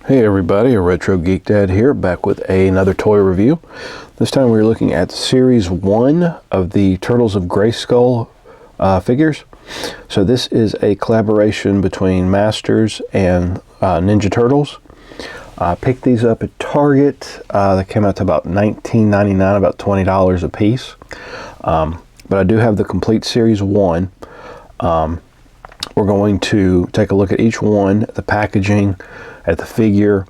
Hey everybody, a Retro Geek Dad here, back with another toy review. This time we're looking at Series 1 of the Turtles of Grayskull figures. So this is a collaboration between Masters and Ninja Turtles. I picked these up at Target. They came out to about $19.99, about $20 a piece. But I do have the complete Series 1. We're going to take a look at each one, the packaging, at the figure.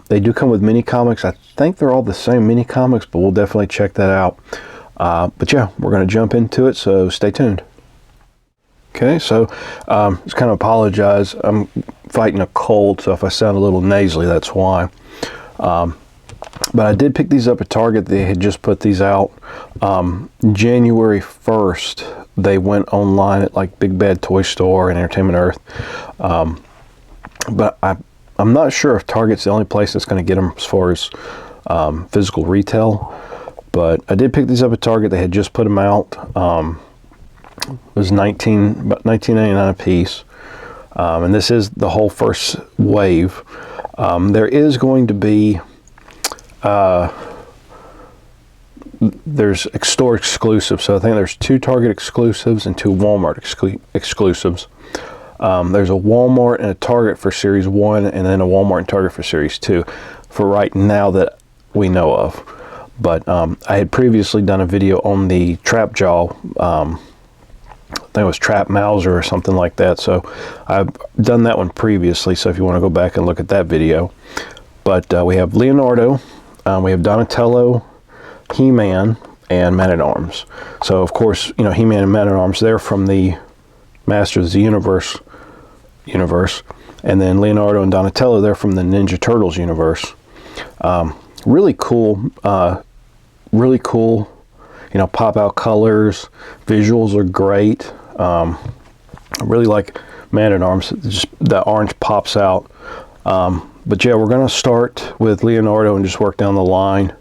They do come with mini comics. I think they're all the same mini comics, but we'll definitely check that out. But yeah, we're going to jump into it, so stay tuned. Okay, so just kind of apologize. I'm fighting a cold, so if I sound a little nasally, that's why. But I did pick these up at Target. They had just put these out January 1st. They went online at like Big Bad Toy Store and Entertainment Earth. But I'm not sure if Target's the only place that's going to get them as far as physical retail. But I did pick these up at Target. They had just put them out. It was about $19.99 a piece. And this is the whole first wave. There is going to be there's store exclusives, so I think there's 2 Target exclusives and 2 Walmart exclusives. There's a Walmart and a Target for Series 1, and then a Walmart and Target for Series 2 for right now that we know of. But I had previously done a video on the Trap Jaw, I think it was Trap Mauser or something like that, so I've done that one previously, so if you want to go back and look at that video. But we have Leonardo, we have Donatello, He-Man, and Man-at-Arms. So of course, you know, He-Man and Man-at-Arms, they're from the Masters of the Universe, and then Leonardo and Donatello, they're from the Ninja Turtles universe. Really cool, you know, pop out colors, visuals are great. I really like Man-at-Arms, just the orange pops out. But yeah, we're going to start with Leonardo and just work down the line.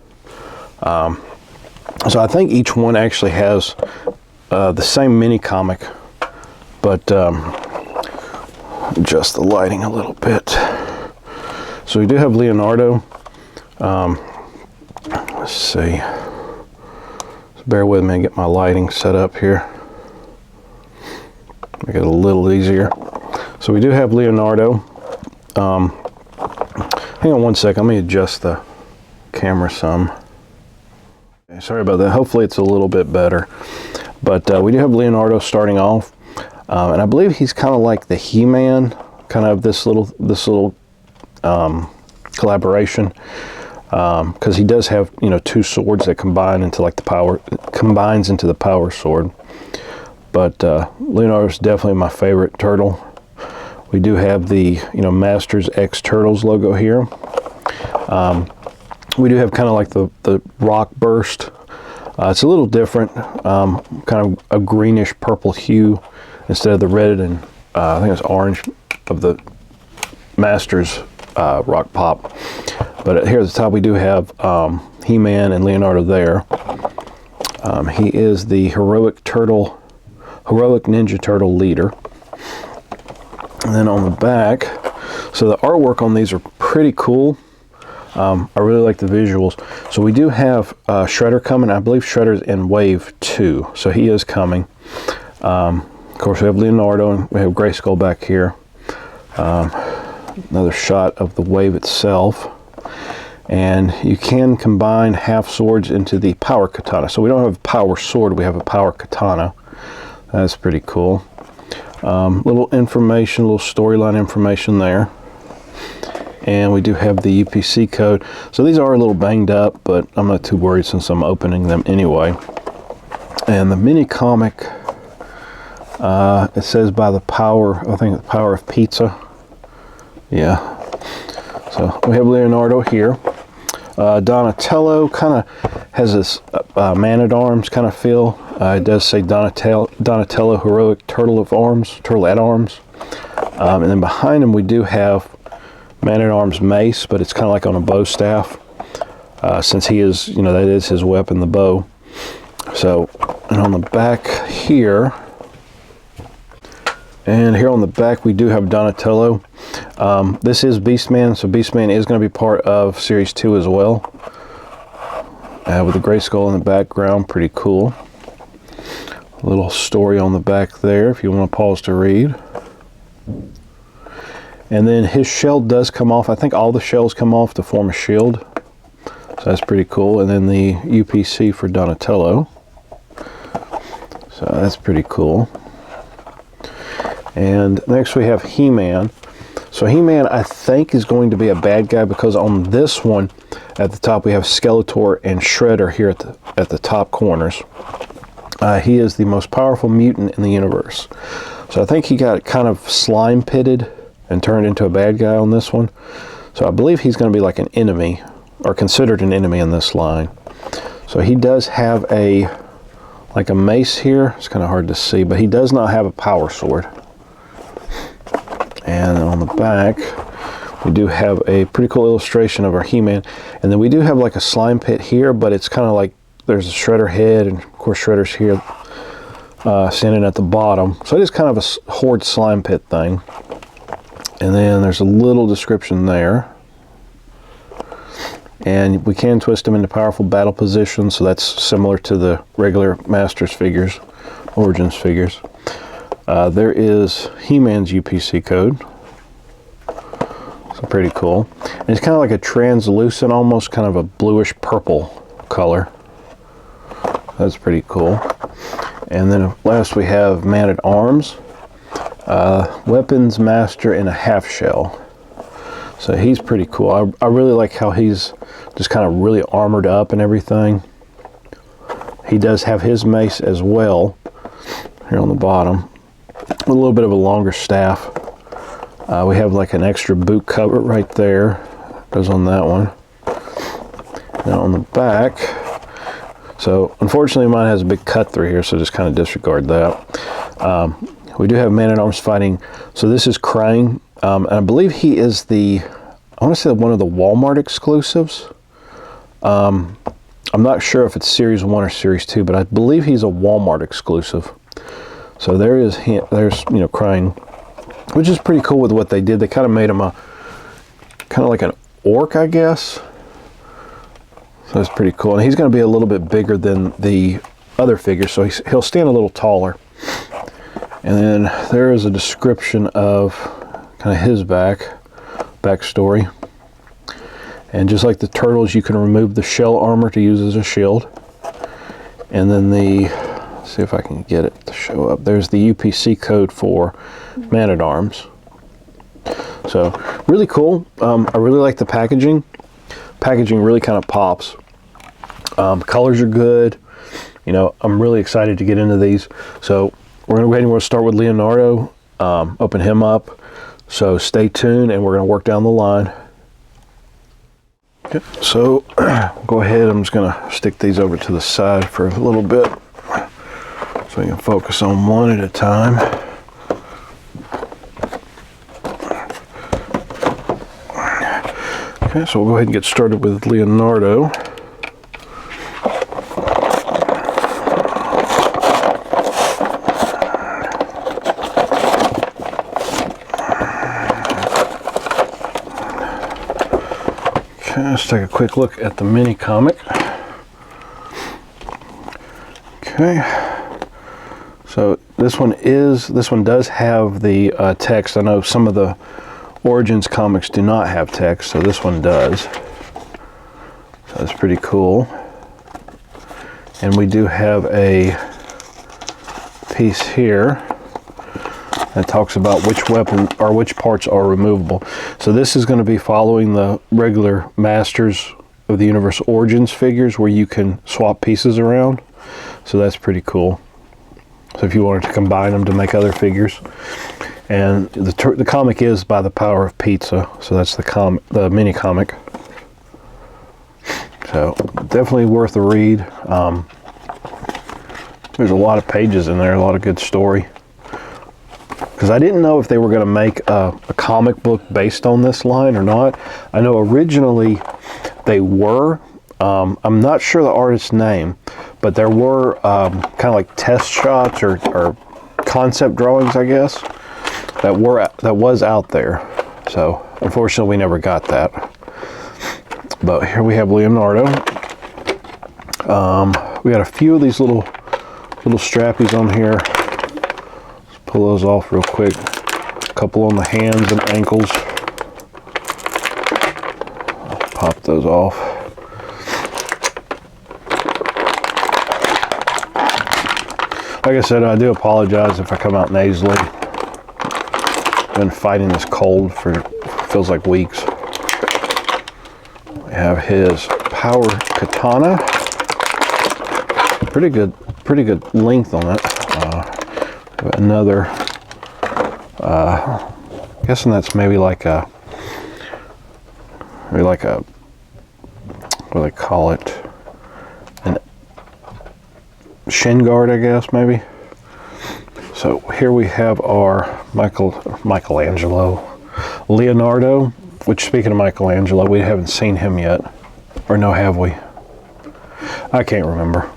So I think each one actually has the same mini comic, but adjust the lighting a little bit. So we do have Leonardo. Let's see. Just bear with me and get my lighting set up here. Make it a little easier. So we do have Leonardo. Hang on one second, let me adjust the camera some. Okay, sorry about that, hopefully it's a little bit better. But we do have Leonardo starting off. And I believe he's kind of like the He-Man, kind of this little collaboration. Because he does have, you know, 2 swords that combines into the power sword. But Leonardo's definitely my favorite turtle. We do have the, you know, Masters X Turtles logo here. We do have kind of like the rock burst. It's a little different, kind of a greenish purple hue instead of the red and I think it's orange of the Masters rock pop. But here at the top we do have He-Man and Leonardo there. He is the heroic Ninja Turtle leader. And then on the back, so the artwork on these are pretty cool. I really like the visuals. So we do have Shredder coming. I believe Shredder's in Wave 2, so he is coming. Of course, we have Leonardo and we have Grayskull back here. Another shot of the wave itself. And you can combine half swords into the power katana. So we don't have a power sword, we have a power katana. That's pretty cool. Little information, little storyline information there. And we do have the UPC code. So these are a little banged up, but I'm not too worried since I'm opening them anyway. And the mini comic, it says by the power, I think the power of pizza. Yeah. So we have Leonardo here. Donatello kind of has this Man-at-Arms kind of feel. It does say Donatello Heroic Turtle at Arms. And then behind him we do have Man-at-Arms mace, but it's kind of like on a bow staff. Since he is, you know, that is his weapon, the bow. So, and on the back here, and here on the back we do have Donatello. This is Beastman, so Beastman is going to be part of Series 2 as well. With the Grayskull in the background, pretty cool. A little story on the back there if you want to pause to read. And then his shell does come off. I think all the shells come off to form a shield. So that's pretty cool. And then the UPC for Donatello. So that's pretty cool. And next we have He-Man. So He-Man, I think, is going to be a bad guy because on this one, at the top, we have Skeletor and Shredder here at the top corners. He is the most powerful mutant in the universe. So I think he got kind of slime pitted and turned into a bad guy on this one. So I believe he's going to be like an enemy, or considered an enemy in this line. So he does have like a mace here. It's kind of hard to see, but he does not have a power sword. And on the back, we do have a pretty cool illustration of our He-Man. And then we do have like a slime pit here, but it's kind of like there's a Shredder head, and of course Shredder's here standing at the bottom. So it is kind of a horde slime pit thing. And then there's a little description there. And we can twist them into powerful battle positions, so that's similar to the regular Masters figures, Origins figures. There is He-Man's UPC code. So pretty cool. And it's kind of like a translucent, almost kind of a bluish purple color. That's pretty cool. And then last we have Man-at-Arms. Weapons Master in a half shell. So he's pretty cool. I really like how he's just kind of really armored up and everything. He does have his mace as well here on the bottom. A little bit of a longer staff. We have like an extra boot cover right there. Goes on that one. Now on the back, so unfortunately mine has a big cut through here, so just kind of disregard that. We do have Man-at-Arms fighting. So this is Krang, and I believe he is I want to say one of the Walmart exclusives. I'm not sure if it's Series 1 or Series 2, but I believe he's a Walmart exclusive. So there's Krang, which is pretty cool with what they did. They kind of made him a kind of like an orc, I guess. So that's pretty cool. And he's going to be a little bit bigger than the other figures, so he'll stand a little taller. And then there is a description of kind of his backstory. And just like the Turtles, you can remove the shell armor to use as a shield. And then let's see if I can get it to show up. There's the UPC code for Man-at-Arms. So really cool. I really like the packaging. Packaging really kind of pops. Colors are good. You know, I'm really excited to get into these. So we're going to go ahead and we'll start with Leonardo, open him up. So stay tuned and we're going to work down the line. Okay, so go ahead. I'm just going to stick these over to the side for a little bit so we can focus on one at a time. Okay, so we'll go ahead and get started with Leonardo. Okay, let's take a quick look at the mini comic. Okay, so this one does have the text. I know some of the Origins comics do not have text, so this one does. So that's pretty cool. And we do have a piece here that talks about which weapon or which parts are removable. So this is going to be following the regular Masters of the Universe Origins figures where you can swap pieces around. So that's pretty cool. So if you wanted to combine them to make other figures. And the comic is By the Power of Pizza, so that's the mini comic. So definitely worth a read. There's a lot of pages in there, a lot of good story. Because I didn't know if they were going to make a comic book based on this line or not. I know originally they were. I'm not sure the artist's name, but there were kind of like test shots or concept drawings, I guess, that was out there. So unfortunately we never got that. But here we have Leonardo. We got a few of these little strappies on here. Let's pull those off real quick. A couple on the hands and ankles. Pop those off. Like I said, I do apologize if I come out nasally. I've been fighting this cold for feels like weeks. We have his power katana. Pretty good length on it. Another, guessing that's maybe like a, what do they call it? An shin guard, I guess, maybe. So here we have our Leonardo, which, speaking of Michelangelo, we haven't seen him yet. Or no, have we? I can't remember.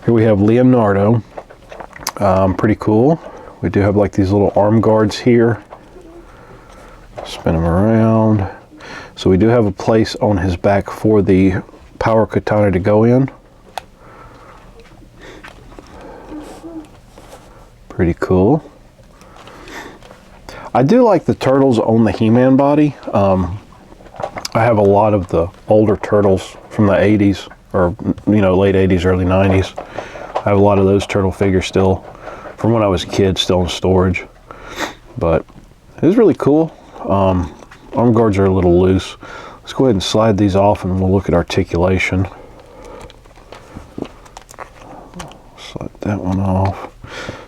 Here we have Leonardo. Pretty cool. We do have like these little arm guards here. Spin them around. So we do have a place on his back for the power katana to go in. Pretty cool. I do like the turtles on the He-Man body. I have a lot of the older turtles from the 80s, or late 80s, early 90s. I have a lot of those turtle figures still from when I was a kid, still in storage. But it was really cool. Arm guards are a little loose. Let's go ahead and slide these off and we'll look at articulation. Slide that one off.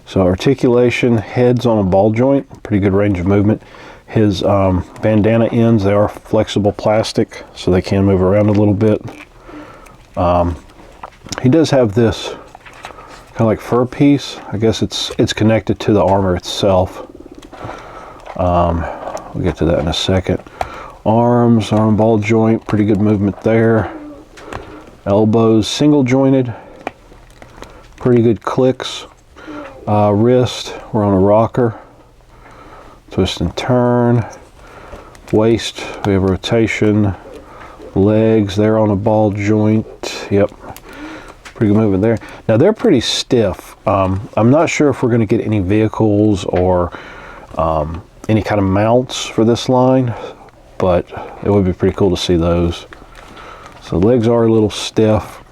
So articulation, head's on a ball joint, pretty good range of movement. His bandana ends, they are flexible plastic, so they can move around a little bit. He does have this kind of like fur piece. I guess it's connected to the armor itself. We'll get to that in a second. Arms are on ball joint, pretty good movement there. Elbows single jointed, pretty good clicks. Wrist, we're on a rocker. Twist and turn. Waist, we have rotation. Legs, they're on a ball joint. Yep, pretty good movement there. Now they're pretty stiff. I'm not sure if we're going to get any vehicles or any kind of mounts for this line, but it would be pretty cool to see those. So legs are a little stiff.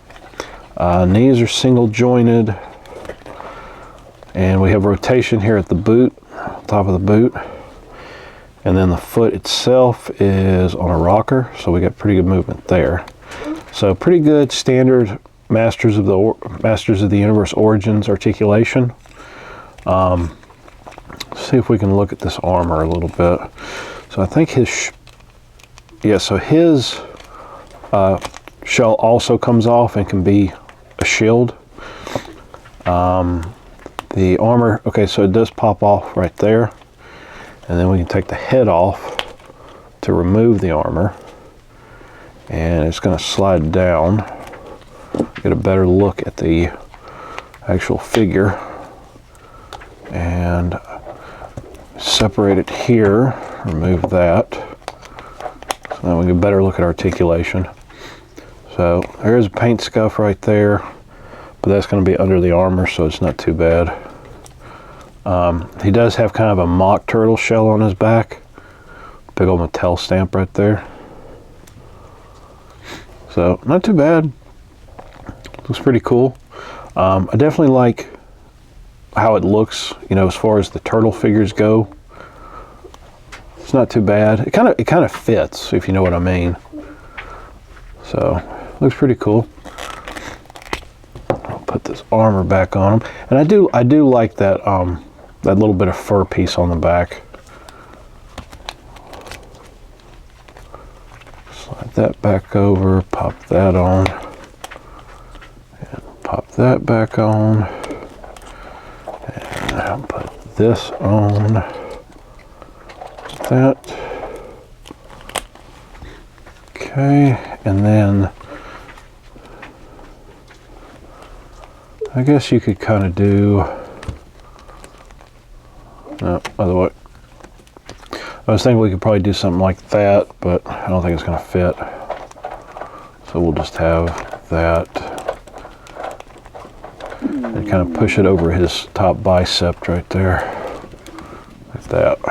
Knees are single jointed. And we have rotation here at the boot, top of the boot. And then the foot itself is on a rocker, so we got pretty good movement there. So pretty good standard Masters of the Universe Origins articulation. Let's see if we can look at this armor a little bit. So I think his shell also comes off and can be a shield. The armor, okay, so it does pop off right there. And then we can take the head off to remove the armor. And it's going to slide down. Get a better look at the actual figure. And separate it here, remove that. So then we get a better look at articulation. So there's a paint scuff right there. But that's going to be under the armor, so it's not too bad. He does have kind of a mock turtle shell on his back. Big old Mattel stamp right there. So, not too bad. Looks pretty cool. I definitely like how it looks, as far as the turtle figures go. It's not too bad. It kind of fits, if you know what I mean. So, looks pretty cool. Put this armor back on him, and I do like that that little bit of fur piece on the back. Slide that back over, pop that on, and pop that back on, and I'll put this on. That. Okay, and then I guess you could kind of do, no, other way. I was thinking we could probably do something like that, but I don't think it's going to fit. So we'll just have that. And kind of push it over his top bicep right there. Like that.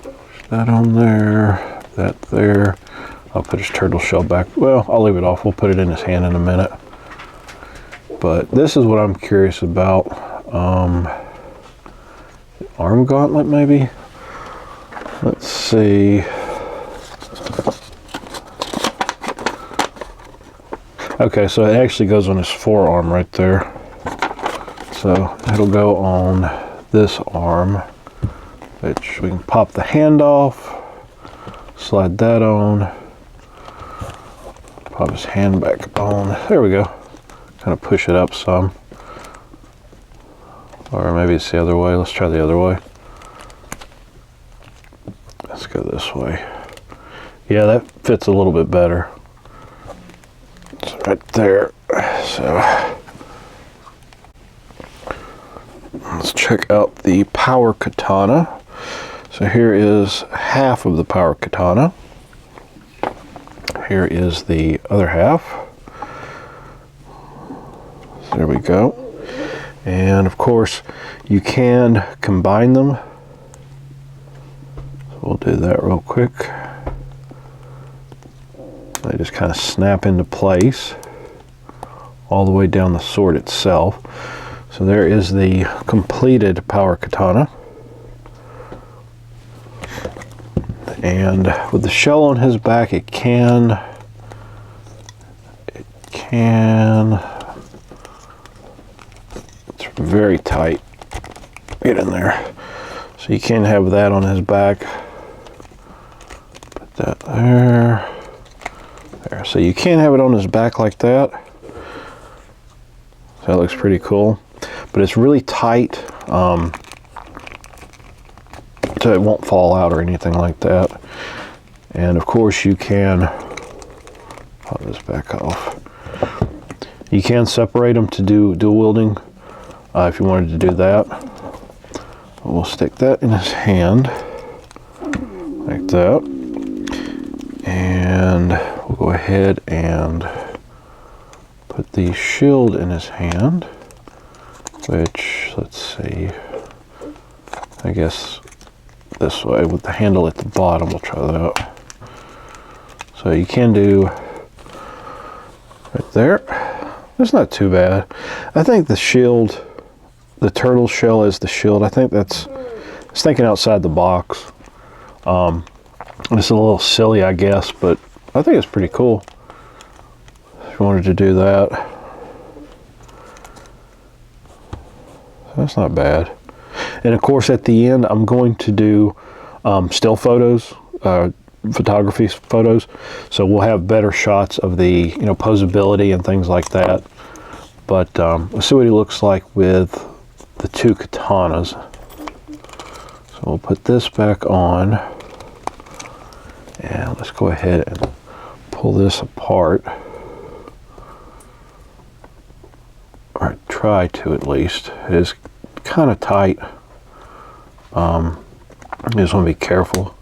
Push that on there. That there. I'll put his turtle shell back. Well, I'll leave it off. We'll put it in his hand in a minute. But this is what I'm curious about. Arm gauntlet, maybe? Let's see. Okay, so it actually goes on his forearm right there. So it'll go on this arm, which we can pop the hand off, slide that on, pop his hand back on. There we go. Kind of push it up some. Or maybe it's the other way. Let's try the other way. Let's go this way. Yeah, that fits a little bit better. It's right there. So let's check out the power katana. So here is half of the power katana. Here is the other half. So there we go. And of course, you can combine them. So we'll do that real quick. They just kind of snap into place all the way down the sword itself. So there is the completed power katana. And with the shell on his back, it can very tight. Get in there. So you can have that on his back. Put that there. There. So you can have it on his back like that. So that looks pretty cool. But it's really tight. So it won't fall out or anything like that. And of course you can pop this back off. You can separate them to do dual wielding. If you wanted to do that, we'll stick that in his hand like that, and we'll go ahead and put the shield in his hand, which, let's see, I guess this way with the handle at the bottom. We'll try that. So you can do right there. It's not too bad. I think the shield, the turtle shell is the shield. I think that's, it's thinking outside the box. It's a little silly, I guess, but I think it's pretty cool. If you wanted to do that. That's not bad. And of course at the end I'm going to do still photos, photography photos, so we'll have better shots of the, you know, posability and things like that. But let's see what he looks like with the two katanas. So we'll put this back on, and let's go ahead and pull this apart, or try to at least. It is kind of tight. You just want to be careful.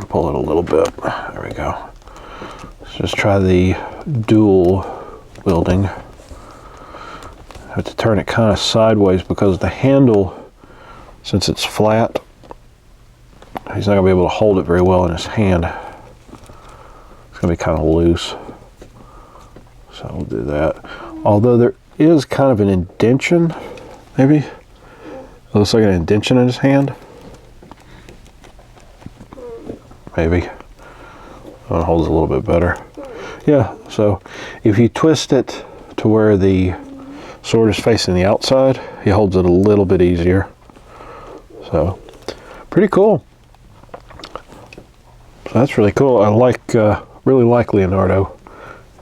Pull it a little bit. There we go. Let's just try the dual wielding. I have to turn it kind of sideways because the handle, since it's flat, he's not going to be able to hold it very well in his hand. It's going to be kind of loose. So we'll do that. Although there is kind of an indentation, maybe. It looks like an indentation in his hand. Maybe. Oh, it holds a little bit better. Yeah, so if you twist it to where the sword is facing the outside, he holds it a little bit easier. So, pretty cool. So that's really cool. I really like Leonardo.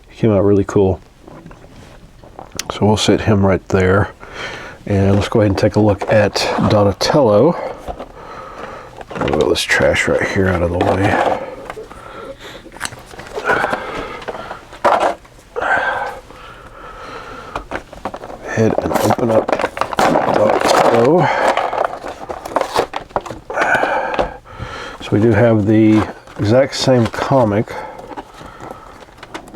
He came out really cool. So we'll sit him right there. And let's go ahead and take a look at Donatello. I'll get this trash right here out of the way. ahead and open up Donatello. So we do have the exact same comic.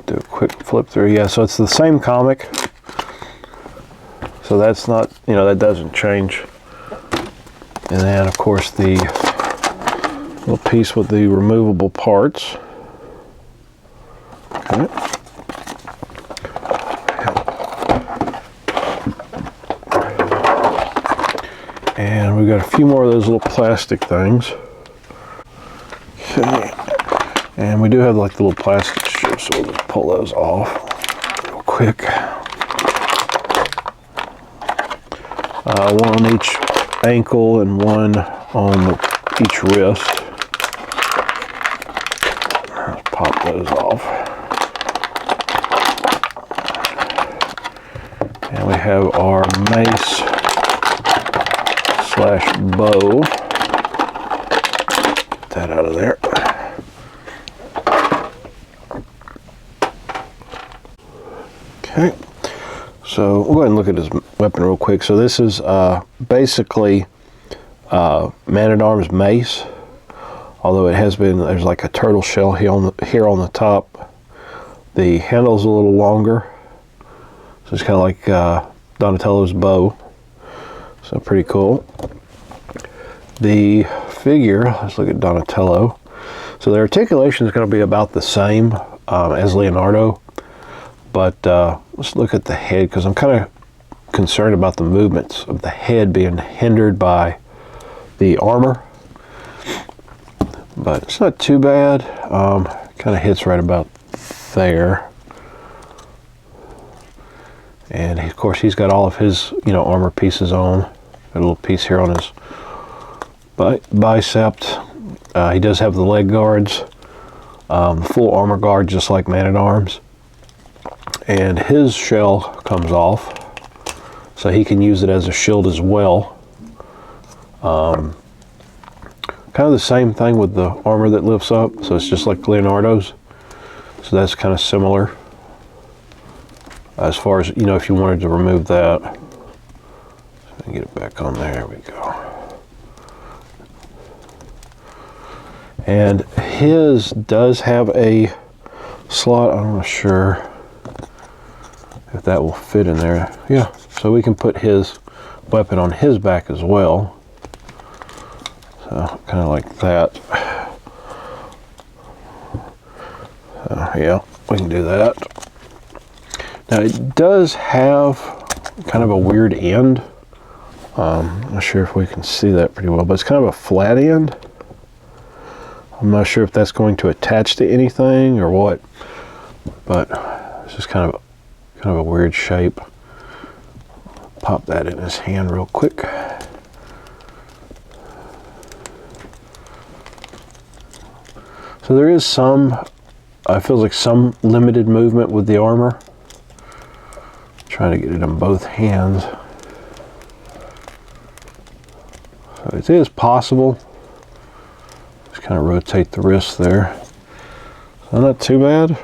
Do a quick flip through. Yeah, so it's the same comic. So that's not, you know, that doesn't change. And then, of course, the little piece with the removable parts. Okay. And we've got a few more of those little plastic things. Okay. And we do have like the little plastic strips, so we'll just pull those off real quick. One on each ankle and one on each wrist. Let's pop those off. And we have our mace slash bow. Get that out of there. Okay. So we'll go ahead and look at his weapon real quick. So this is basically Man-at-Arms mace, although it has been, there's like a turtle shell here on the top. The handle's a little longer, so it's kind of like Donatello's bow. So pretty cool. The figure, let's look at Donatello. So the articulation is going to be about the same as Leonardo. But let's look at the head, because I'm kind of concerned about the movements of the head being hindered by the armor. But it's not too bad. Kind of hits right about there. And of course he's got all of his, you know, armor pieces on. Got a little piece here on his bicep. He does have the leg guards, full armor guard, just like Man-at-Arms. And his shell comes off, so he can use it as a shield as well. Kind of the same thing with the armor that lifts up, so it's just like Leonardo's. So that's kind of similar. As far as, you know, if you wanted to remove that. So get it back on there, we go. And his does have a slot, I'm not sure if that will fit in there. Yeah, so we can put his weapon on his back as well. So kind of like that. So yeah, we can do that. Now it does have kind of a weird end. I'm not sure if we can see that pretty well, but it's kind of a flat end. I'm not sure if that's going to attach to anything or what, but it's just kind of a weird shape. Pop that in his hand real quick. So there is some, feels like some limited movement with the armor. Trying to get it in both hands. So it is possible. Just kind of rotate the wrist there. So not too bad.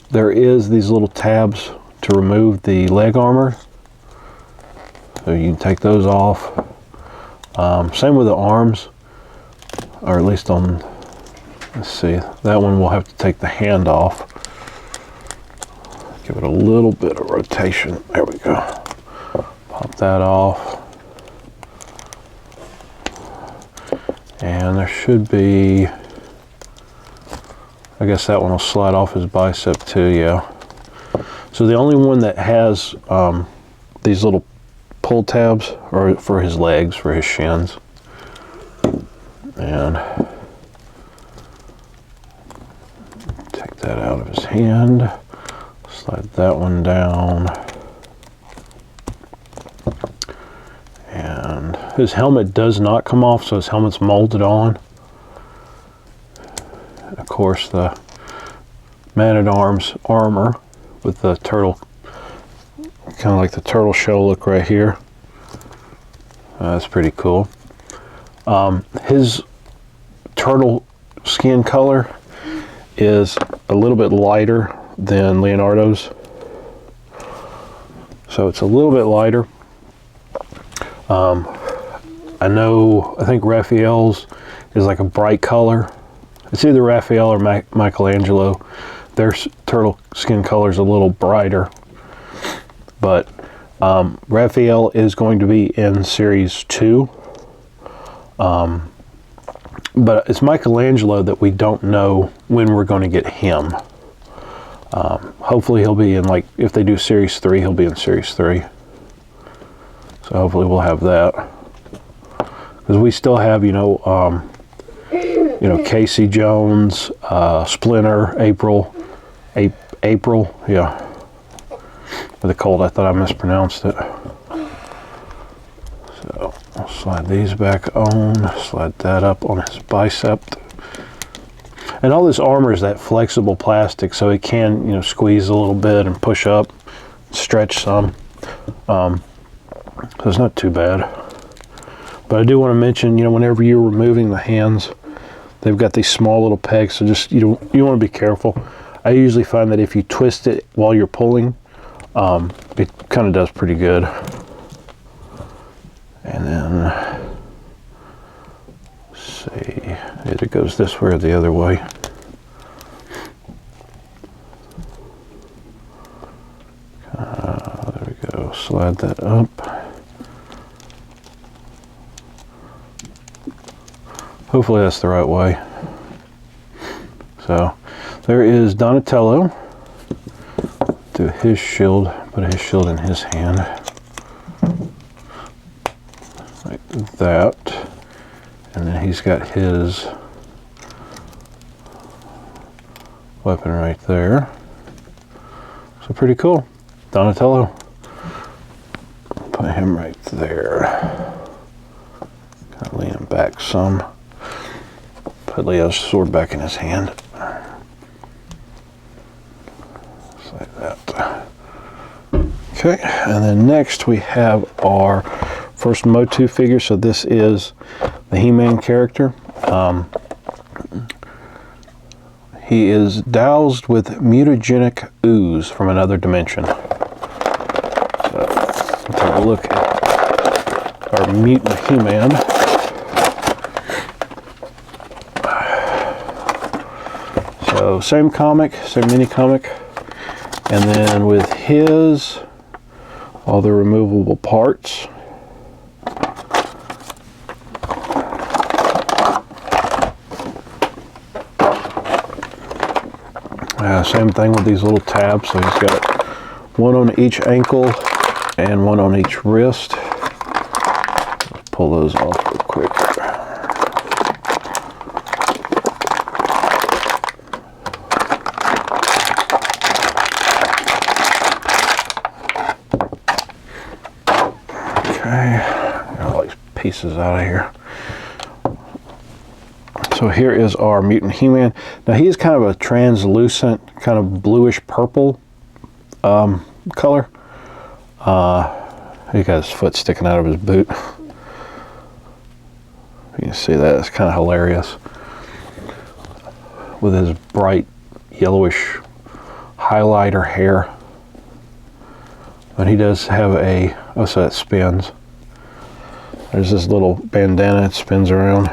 There is these little tabs to remove the leg armor. So you can take those off. Same with the arms, or at least on, let's see, that one we'll have to take the hand off. Give it a little bit of rotation. There we go. Pop that off. And there should be, I guess that one will slide off his bicep too, yeah. So the only one that has these little pull tabs are for his legs, for his shins. And take that out of his hand. Slide that one down. And his helmet does not come off, so his helmet's molded on. And of course, the Man-at-Arms armor with the turtle, kind of like the turtle shell look right here. That's pretty cool. His turtle skin color is a little bit lighter than Leonardo's. so it's a little bit lighter. I think Raphael's is like a bright color. It's either Raphael or Michelangelo. Their turtle skin color is a little brighter. But Raphael is going to be in Series 2. But it's Michelangelo that we don't know when we're going to get him. Hopefully he'll be in, like, if they do Series 3, he'll be in Series 3. So hopefully we'll have that. Because we still have, Casey Jones, Splinter, April, yeah. With a cold, I thought I mispronounced it. So I'll slide these back on, slide that up on his bicep. And all this armor is that flexible plastic, so it can, squeeze a little bit and push up, stretch some. So it's not too bad. But I do want to mention, whenever you're removing the hands, they've got these small little pegs, so just you want to be careful. I usually find that if you twist it while you're pulling, it kind of does pretty good. And then, let's see, either it goes this way or the other way. There we go, slide that up. Hopefully that's the right way. So there is Donatello. Do his shield, put his shield in his hand. Like that. And then he's got his weapon right there. So pretty cool. Donatello. Put him right there. Kind of lean him back some. Put Leo's sword back in his hand. Just like that. Okay, and then next we have our first Motu figure. So this is the He-Man character. He is doused with mutagenic ooze from another dimension. So let's take a look at our mutant He-Man. So same comic, same mini comic, and then with his, all the removable parts. Same thing with these little tabs. So he's got one on each ankle and one on each wrist. Let's pull those off real quick. Okay, got all these pieces out of here. So here is our mutant He-Man. Now he is kind of a translucent, kind of bluish purple color. He got his foot sticking out of his boot. You can see that, it's kind of hilarious. With his bright yellowish highlighter hair. But he does have a, oh, so that spins. There's this little bandana that spins around.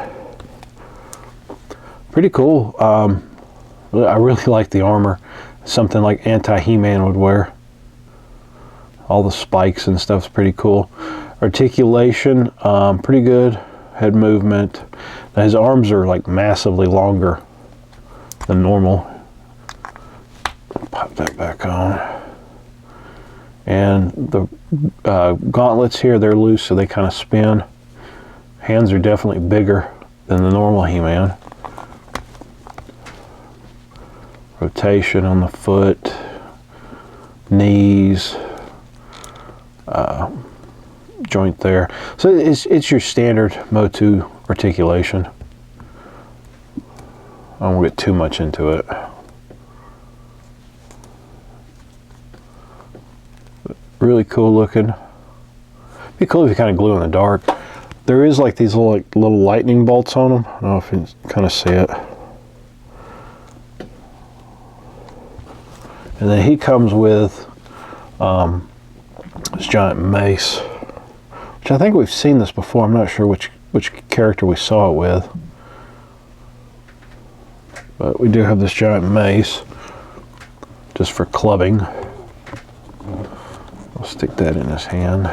Pretty cool. I really like the armor. Something like anti-He-Man would wear. All the spikes and stuff's pretty cool. Articulation, pretty good. Head movement. Now his arms are like massively longer than normal. Pop that back on. And the gauntlets here, they're loose, so they kind of spin. Hands are definitely bigger than the normal He-Man. Rotation on the foot, knees, joint there. So it's your standard Motu articulation. I won't get too much into it. Really cool looking. Be cool if you kind of glue in the dark. There is like these little lightning bolts on them. I don't know if you can kind of see it. And then he comes with this giant mace, which I think we've seen this before. I'm not sure which character we saw it with. But we do have this giant mace, just for clubbing. I'll stick that in his hand.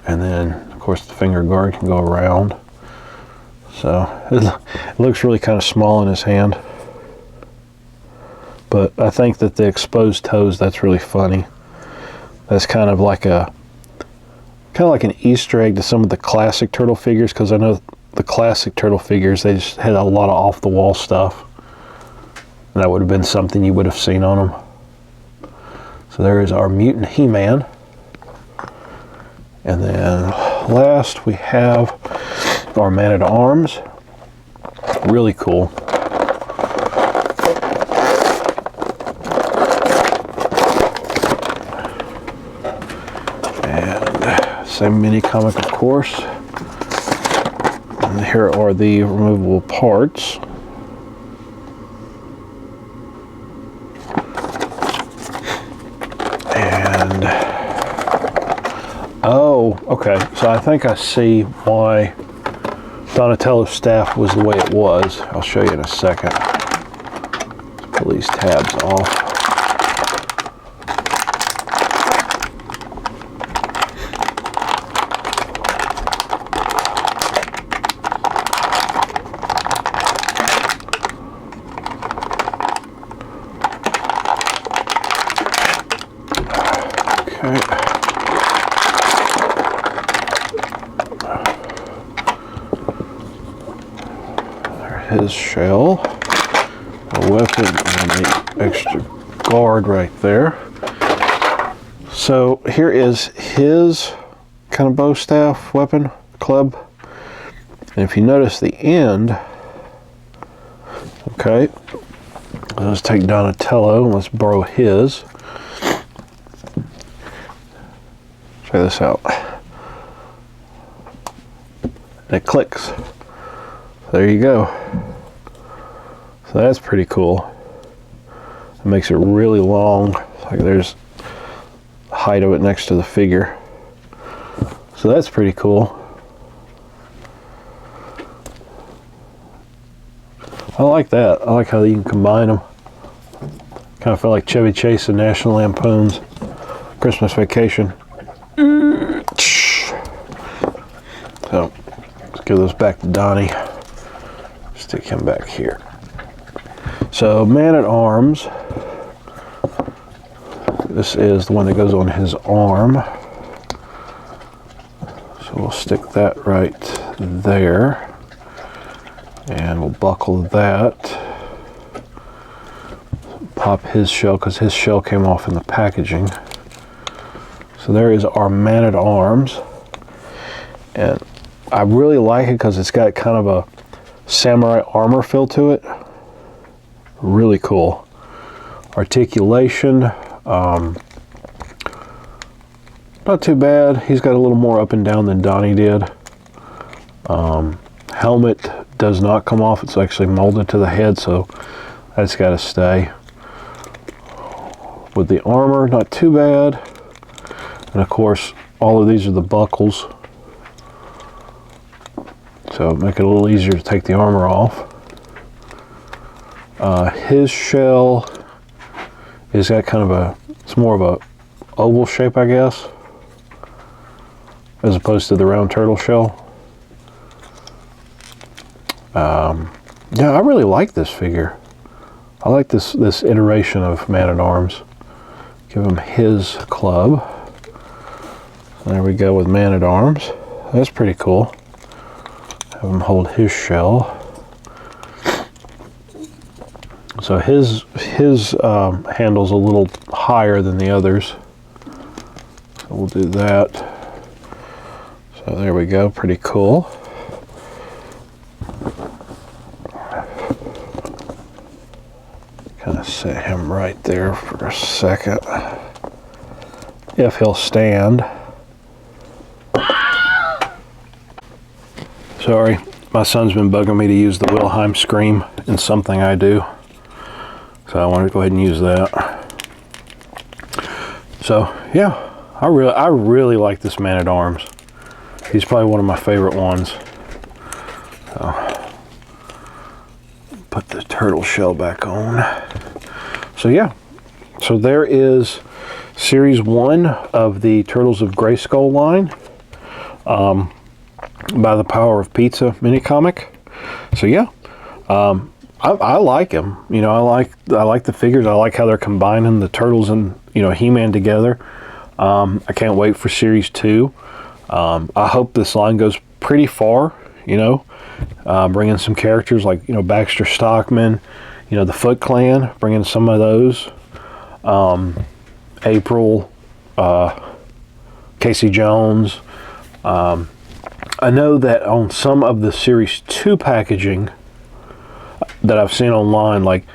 And then, of course, the finger guard can go around. So, it looks really kind of small in his hand. But I think that the exposed toes, that's really funny. That's kind of like an Easter egg to some of the classic turtle figures, because I know the classic turtle figures, they just had a lot of off-the-wall stuff. And that would have been something you would have seen on them. So there is our mutant He-Man. And then last we have our Man-at-Arms. Really cool. And same mini comic, of course. And here are the removable parts. And oh, okay. So I think I see why Donatello's staff was the way it was. I'll show you in a second. Let's pull these tabs off. His shell, a weapon, and an extra guard right there. So here is his kind of bow staff weapon club, and if you notice the end, okay, let's take Donatello and let's borrow his. Check this out. And it clicks. There you go. So that's pretty cool. It makes it really long. Like there's the height of it next to the figure. So that's pretty cool. I like that. I like how you can combine them. Kind of feel like Chevy Chase and National Lampoon's Christmas Vacation. So let's give those back to Donnie. Stick him back here. So Man-at-Arms, this is the one that goes on his arm. So we'll stick that right there. And we'll buckle that. Pop his shell, because his shell came off in the packaging. So there is our Man-at-Arms. And I really like it because it's got kind of a samurai armor feel to it. Really cool. Articulation, not too bad. He's got a little more up and down than Donnie did. Helmet does not come off. It's actually molded to the head, so that's got to stay. With the armor, not too bad. And of course, all of these are the buckles. So make it a little easier to take the armor off. His shell is got kind of it's more of a oval shape, I guess, as opposed to the round turtle shell. Yeah, I really like this figure. I like this iteration of Man-at-Arms. Give him his club. There we go with Man-at-Arms. That's pretty cool. Have him hold his shell. So his handle's a little higher than the others. So we'll do that. So there we go, pretty cool. Kind of set him right there for a second. If he'll stand. Sorry, my son's been bugging me to use the Wilhelm scream in something I do. So I want to go ahead and use that. So yeah, I really like this Man-at-Arms. He's probably one of my favorite ones. So, put the turtle shell back on. So yeah, so there is Series 1 of the Turtles of Grayskull line by the Power of Pizza mini comic. So yeah, I like them. You know, I like the figures. I like how they're combining the Turtles and, you know, He-Man together. I can't wait for Series 2. I hope this line goes pretty far, you know, bringing some characters like, you know, Baxter Stockman, you know, the Foot Clan, bringing some of those. April, Casey Jones. I know that on some of the Series 2 packaging that I've seen online, like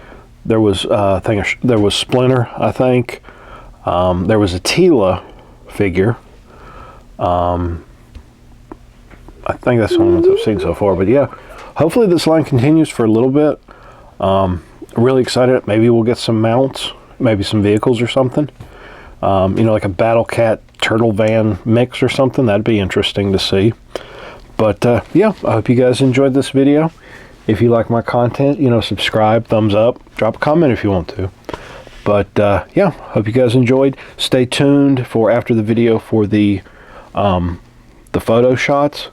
there was there was Splinter, I think. There was a Tila figure. I think that's the only ones I've seen so far. But yeah, hopefully this line continues for a little bit. Really excited. Maybe we'll get some mounts, maybe some vehicles or something. You know, like a Battle Cat Turtle Van mix or something. That'd be interesting to see. But yeah, I hope you guys enjoyed this video. If you like my content, you know, subscribe, thumbs up, drop a comment if you want to. But yeah, hope you guys enjoyed. Stay tuned for after the video for the photo shots,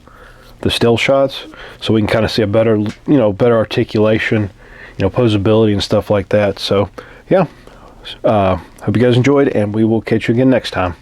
the still shots, so we can kind of see a better, you know, better articulation, you know, posability and stuff like that. So yeah, hope you guys enjoyed, and we will catch you again next time.